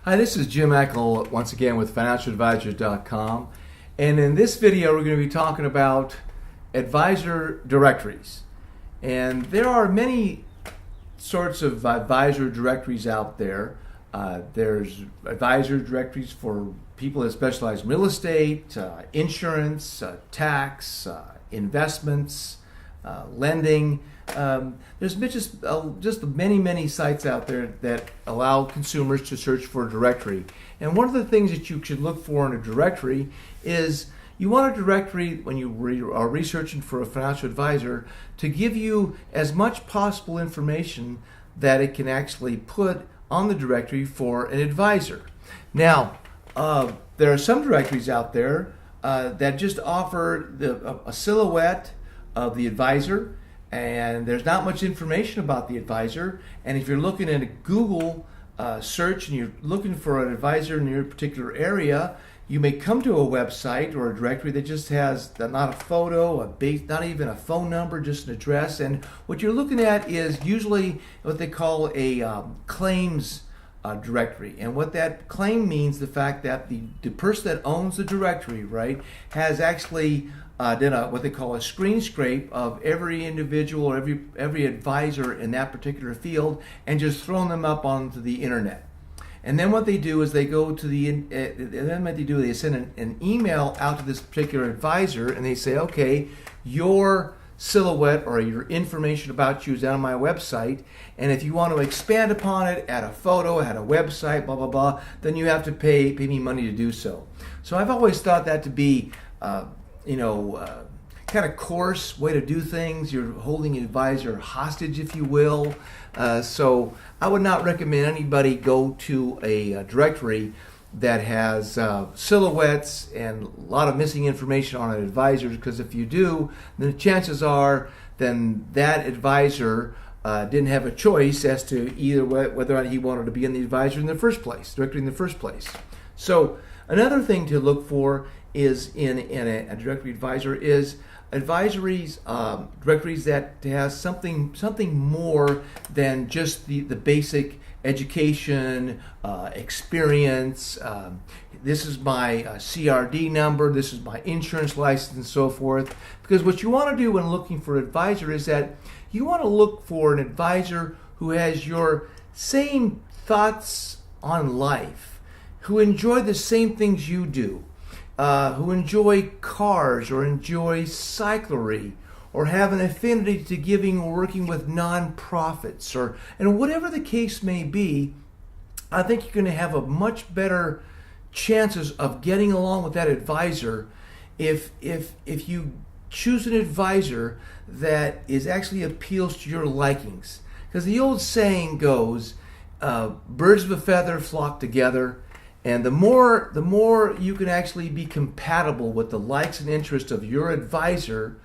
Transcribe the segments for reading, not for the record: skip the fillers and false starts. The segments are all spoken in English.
Hi, this is Jim Eckel once again with FinancialAdvisors.com, and in this video we're going to be talking about Advisor Directories. And there are many sorts of Advisor Directories out there. There's Advisor Directories for people that specialize in real estate, insurance, tax, investments, lending. There's just many sites out there that allow consumers to search for a directory. And one of the things that you should look for in a directory is you want a directory, when you are researching for a financial advisor, to give you as much possible information that it can actually put on the directory for an advisor. Now, there are some directories out there that just offer a silhouette of the advisor, and there's not much information about the advisor. And if you're looking at a Google search and you're looking for an advisor in your particular area, you may come to a website or a directory that just has not a photo, not even a phone number, just an address. And what you're looking at is usually what they call a claims directory. And what that claim means, the fact that the person that owns the directory, right, has actually done what they call a screen scrape of every individual or every advisor in that particular field and just thrown them up onto the internet. And then what they do is they go to they send an email out to this particular advisor, and they say, okay, your silhouette or your information about you is on my website, and if you want to expand upon it, add a photo, add a website, blah blah blah, then you have to pay me money to do so. So I've always thought that to be kind of coarse way to do things. You're holding an advisor hostage, if you will. So I would not recommend anybody go to a directory that has silhouettes and a lot of missing information on an advisor, because if you do, then the chances are then that advisor didn't have a choice as to either whether or not he wanted to be in the advisor in the first place, directory in the first place. So another thing to look for is in a directory advisor is advisories, directories that has something more than just the basic education, experience. This is my CRD number, this is my insurance license, and so forth. Because what you want to do when looking for an advisor is that you want to look for an advisor who has your same thoughts on life, who enjoy the same things you do, who enjoy cars or enjoy cyclery or have an affinity to giving or working with nonprofits, and whatever the case may be. I think you're going to have a much better chances of getting along with that advisor if you choose an advisor that actually appeals to your likings. Because the old saying goes, birds of a feather flock together. And the more you can actually be compatible with the likes and interests of your advisor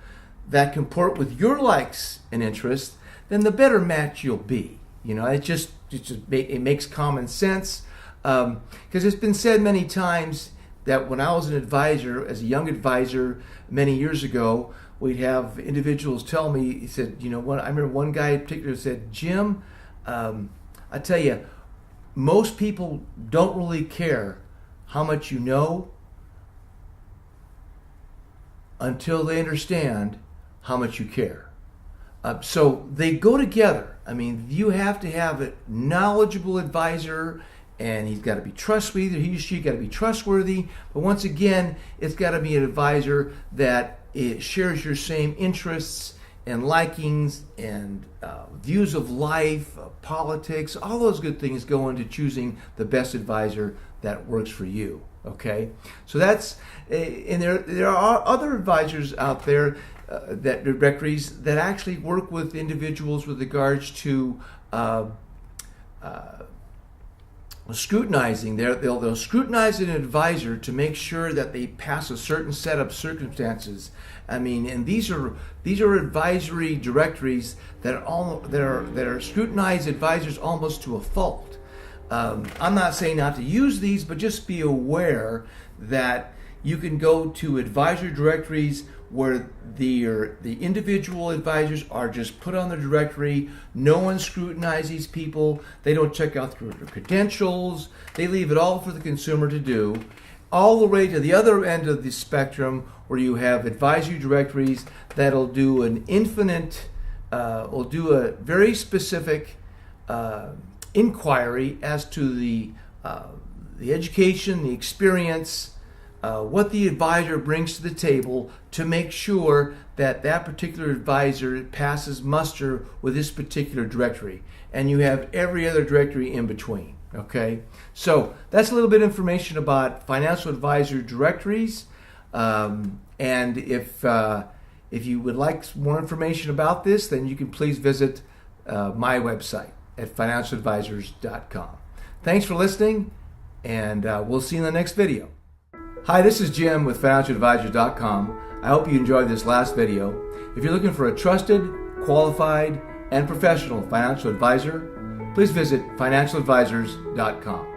that comport with your likes and interests, then the better match you'll be. It makes common sense. Because it's been said many times that when I was an advisor, as a young advisor many years ago, we'd have individuals tell me, he said, I remember one guy in particular said, Jim, I tell you, most people don't really care how much you know until they understand how much you care. So they go together. I mean, you have to have a knowledgeable advisor, and he's got to be trustworthy. He or she got to be trustworthy. But once again, it's got to be an advisor that shares your same interests and likings and views of life, politics. All those good things go into choosing the best advisor that works for you. Okay, so that's and there are other advisors out there that directories that actually work with individuals with regards to scrutinizing. They'll scrutinize an advisor to make sure that they pass a certain set of circumstances. I mean, and these are advisory directories that are scrutinized advisors almost to a fault. I'm not saying not to use these, but just be aware that You can go to Advisor Directories where the individual advisors are just put on the directory. No one scrutinizes these people. They don't check out their credentials. They leave it all for the consumer to do. All the way to the other end of the spectrum where you have advisory directories that'll do an infinite, will do a very specific inquiry as to the education, the experience, what the advisor brings to the table to make sure that that particular advisor passes muster with this particular directory. And you have every other directory in between. Okay, so that's a little bit of information about financial advisor directories. And if you would like more information about this, then you can please visit my website at FinancialAdvisors.com. Thanks for listening, and we'll see you in the next video. Hi, this is Jim with FinancialAdvisors.com. I hope you enjoyed this last video. If you're looking for a trusted, qualified, and professional financial advisor, please visit FinancialAdvisors.com.